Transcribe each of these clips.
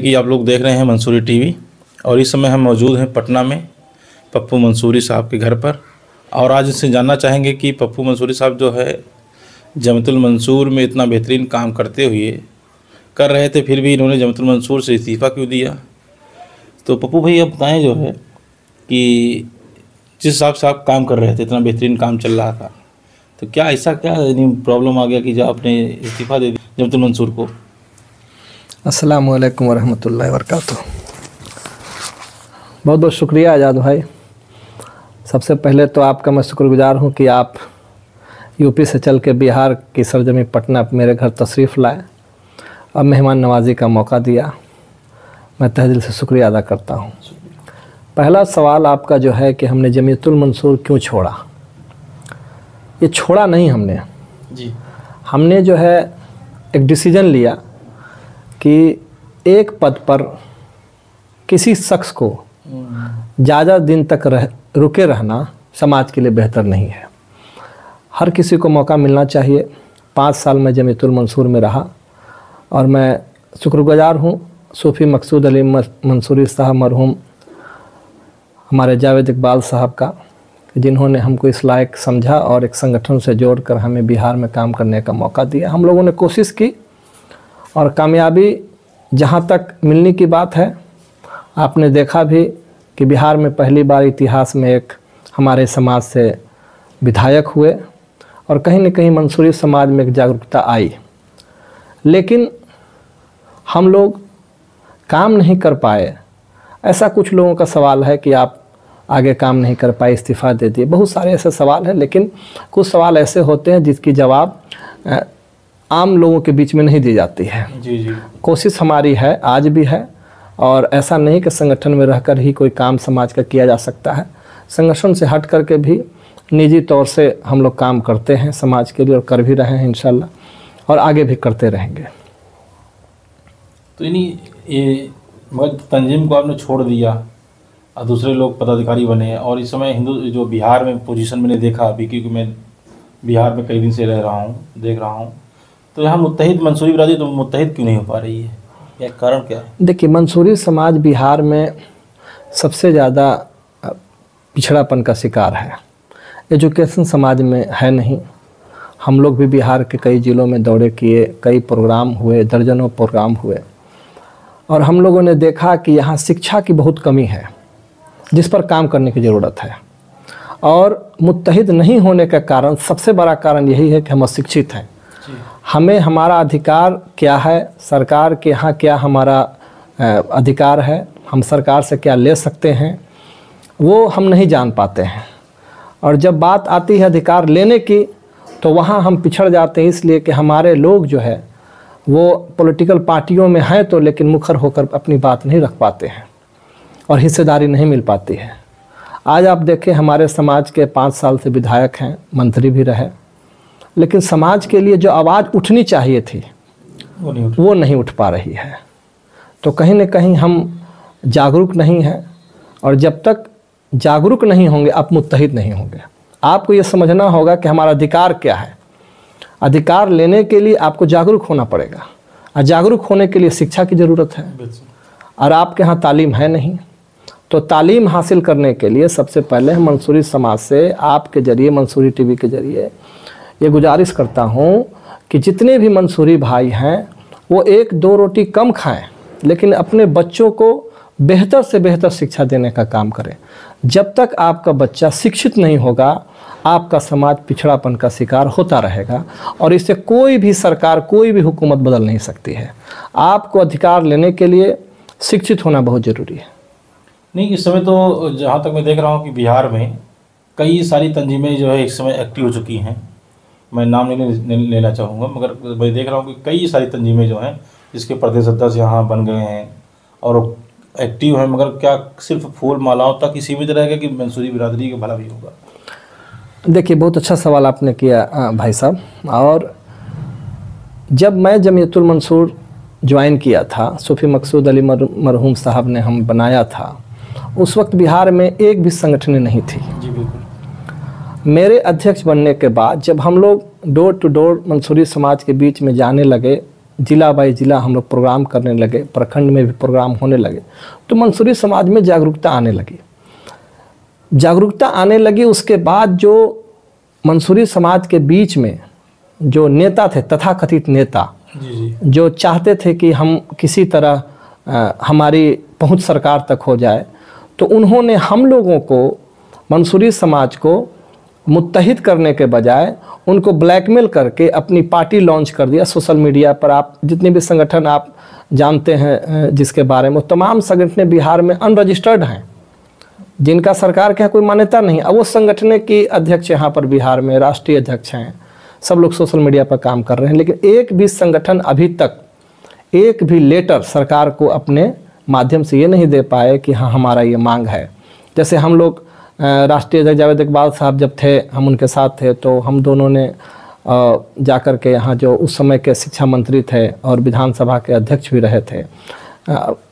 कि आप लोग देख रहे हैं मंसूरी टीवी और इस समय हम मौजूद हैं पटना में पप्पू मंसूरी साहब के घर पर। और आज इससे जानना चाहेंगे कि पप्पू मंसूरी साहब जो है जमातुल मंसूर में इतना बेहतरीन काम करते हुए कर रहे थे, फिर भी इन्होंने जमातुल मंसूर से इस्तीफ़ा क्यों दिया। तो पप्पू भाई अब बताएं जो है कि जिस हिसाब से आप काम कर रहे थे, इतना बेहतरीन काम चल रहा था, तो क्या ऐसा क्या प्रॉब्लम आ गया कि जब आपने इस्तीफ़ा दे दिया जमातुल मंसूर को। अस्सलामु अलैकुम वरहमतुल्लाहि वबरकातुहू। बहुत बहुत शुक्रिया आज़ाद भाई। सबसे पहले तो आपका मैं शुक्रगुजार हूँ कि आप यूपी से चल के बिहार की सरजमी पटना मेरे घर तशरीफ़ लाए और मेहमान नवाजी का मौका दिया। मैं तहे दिल से शुक्रिया अदा करता हूँ। पहला सवाल आपका जो है कि हमने जमातुल मंसूर क्यों छोड़ा। ये छोड़ा नहीं हमने जी, हमने जो है एक डिसीजन लिया कि एक पद पर किसी शख्स को ज़्यादा दिन तक रुके रहना समाज के लिए बेहतर नहीं है। हर किसी को मौका मिलना चाहिए। 5 साल में जमातुल मंसूर में रहा और मैं शुक्रगुजार हूँ सूफ़ी मकसूद अली मंसूरी साहब मरहूम हमारे जावेद इकबाल साहब का, जिन्होंने हमको इस लायक समझा और एक संगठन से जोड़कर हमें बिहार में काम करने का मौका दिया। हम लोगों ने कोशिश की और कामयाबी जहाँ तक मिलने की बात है, आपने देखा भी कि बिहार में पहली बार इतिहास में एक हमारे समाज से विधायक हुए और कहीं न कहीं मंसूरी समाज में एक जागरूकता आई। लेकिन हम लोग काम नहीं कर पाए। ऐसा कुछ लोगों का सवाल है कि आप आगे काम नहीं कर पाए, इस्तीफ़ा दे दिए। बहुत सारे ऐसे सवाल हैं, लेकिन कुछ सवाल ऐसे होते हैं जिसकी जवाब आम लोगों के बीच में नहीं दी जाती है। जी। कोशिश हमारी है, आज भी है, और ऐसा नहीं कि संगठन में रहकर ही कोई काम समाज का किया जा सकता है। संगठन से हट करके भी निजी तौर से हम लोग काम करते हैं समाज के लिए और कर भी रहे हैं इंशाल्लाह, और आगे भी करते रहेंगे। तो ये मगर तंजीम को आपने छोड़ दिया और दूसरे लोग पदाधिकारी बने, और इस समय हिंदू जो बिहार में पोजीशन मैंने देखा अभी, क्योंकि मैं बिहार में कई दिन से रह रहा हूँ, देख रहा हूँ, तो यहाँ मुत्तहिद मंसूरी बिरादरी तो मुत्तहिद क्यों नहीं हो पा रही है, या कारण क्या है। देखिए, मंसूरी समाज बिहार में सबसे ज़्यादा पिछड़ापन का शिकार है। एजुकेशन समाज में है नहीं। हम लोग भी बिहार के कई ज़िलों में दौरे किए, कई प्रोग्राम हुए, दर्जनों प्रोग्राम हुए, और हम लोगों ने देखा कि यहाँ शिक्षा की बहुत कमी है, जिस पर काम करने की ज़रूरत है। और मुत्तहिद नहीं होने का कारण, सबसे बड़ा कारण यही है कि हम अशिक्षित हैं। हमें हमारा अधिकार क्या है, सरकार के यहाँ क्या हमारा अधिकार है, हम सरकार से क्या ले सकते हैं, वो हम नहीं जान पाते हैं। और जब बात आती है अधिकार लेने की, तो वहाँ हम पिछड़ जाते हैं, इसलिए कि हमारे लोग जो है वो पॉलिटिकल पार्टियों में हैं तो, लेकिन मुखर होकर अपनी बात नहीं रख पाते हैं और हिस्सेदारी नहीं मिल पाती है। आज आप देखें, हमारे समाज के 5 साल से विधायक हैं, मंत्री भी रहे, लेकिन समाज के लिए जो आवाज़ उठनी चाहिए थी वो नहीं उठ पा रही है। तो कहीं न कहीं हम जागरूक नहीं हैं, और जब तक जागरूक नहीं होंगे आप मुत्तहिद नहीं होंगे। आपको ये समझना होगा कि हमारा अधिकार क्या है। अधिकार लेने के लिए आपको जागरूक होना पड़ेगा, और जागरूक होने के लिए शिक्षा की ज़रूरत है, और आपके यहाँ तालीम है नहीं। तो तालीम हासिल करने के लिए सबसे पहले हम मंसूरी समाज से आपके ज़रिए, मंसूरी टीवी के ज़रिए ये गुजारिश करता हूँ कि जितने भी मंसूरी भाई हैं वो 1-2 रोटी कम खाएं, लेकिन अपने बच्चों को बेहतर से बेहतर शिक्षा देने का काम करें। जब तक आपका बच्चा शिक्षित नहीं होगा, आपका समाज पिछड़ापन का शिकार होता रहेगा, और इससे कोई भी सरकार, कोई भी हुकूमत बदल नहीं सकती है। आपको अधिकार लेने के लिए शिक्षित होना बहुत ज़रूरी है। नहीं, इस समय तो जहाँ तक मैं देख रहा हूँ कि बिहार में कई सारी तंजीमें जो है इस समय एक्टिव हो चुकी हैं। मैं नाम नहीं लेना चाहूँगा, मगर मैं देख रहा हूँ कि कई सारी तंजीमें जो हैं जिसके प्रदेश अध्यक्ष यहाँ बन गए हैं और एक्टिव हैं, मगर क्या सिर्फ फूल मालाओं तक ही सीमित रहेगा कि मंसूरी बिरादरी का भला भी होगा। देखिए, बहुत अच्छा सवाल आपने किया भाई साहब। और जब मैं जमातुल मंसूर ज्वाइन किया था, सूफ़ी मकसूद अली मरहूम साहब ने हम बनाया था, उस वक्त बिहार में एक भी संगठन नहीं थी। जी बिल्कुल। मेरे अध्यक्ष बनने के बाद जब हम लोग डोर टू डोर मंसूरी समाज के बीच में जाने लगे, जिला बाई जिला हम लोग प्रोग्राम करने लगे, प्रखंड में भी प्रोग्राम होने लगे, तो मंसूरी समाज में जागरूकता आने लगी। जागरूकता आने लगी उसके बाद जो मंसूरी समाज के बीच में जो नेता थे, तथाकथित नेता, जो चाहते थे कि हम किसी तरह हमारी पहुंच सरकार तक हो जाए, तो उन्होंने हम लोगों को, मंसूरी समाज को मुत्तहिद करने के बजाय उनको ब्लैकमेल करके अपनी पार्टी लॉन्च कर दिया। सोशल मीडिया पर आप जितने भी संगठन आप जानते हैं जिसके बारे में, तमाम संगठन बिहार में अनरजिस्टर्ड हैं, जिनका सरकार के यहाँ कोई मान्यता नहीं। अब वो संगठन की अध्यक्ष यहाँ पर बिहार में राष्ट्रीय अध्यक्ष हैं, सब लोग सोशल मीडिया पर काम कर रहे हैं, लेकिन एक भी संगठन अभी तक एक भी लेटर सरकार को अपने माध्यम से ये नहीं दे पाए कि हाँ हमारा ये मांग है। जैसे हम लोग राष्ट्रीय अध्यक्ष जावेद इकबाल साहब जब थे, हम उनके साथ थे, तो हम दोनों ने जाकर के यहाँ जो उस समय के शिक्षा मंत्री थे और विधानसभा के अध्यक्ष भी रहे थे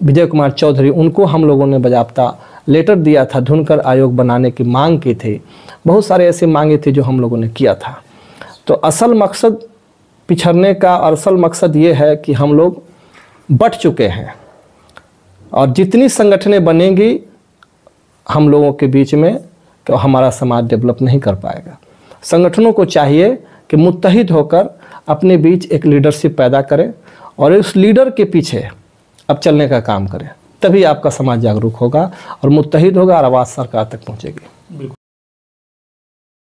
विजय कुमार चौधरी, उनको हम लोगों ने बाकायदा लेटर दिया था, धुनकर आयोग बनाने की मांग की थी। बहुत सारे ऐसी मांगे थी जो हम लोगों ने किया था। तो असल मकसद पिछड़ने का और असल मकसद ये है कि हम लोग बट चुके हैं, और जितनी संगठनें बनेंगी हम लोगों के बीच में, तो हमारा समाज डेवलप नहीं कर पाएगा। संगठनों को चाहिए कि मुत्तहिद होकर अपने बीच एक लीडरशिप पैदा करें और उस लीडर के पीछे अब चलने का काम करें, तभी आपका समाज जागरूक होगा और मुत्तहिद होगा और आवाज़ सरकार तक पहुंचेगी।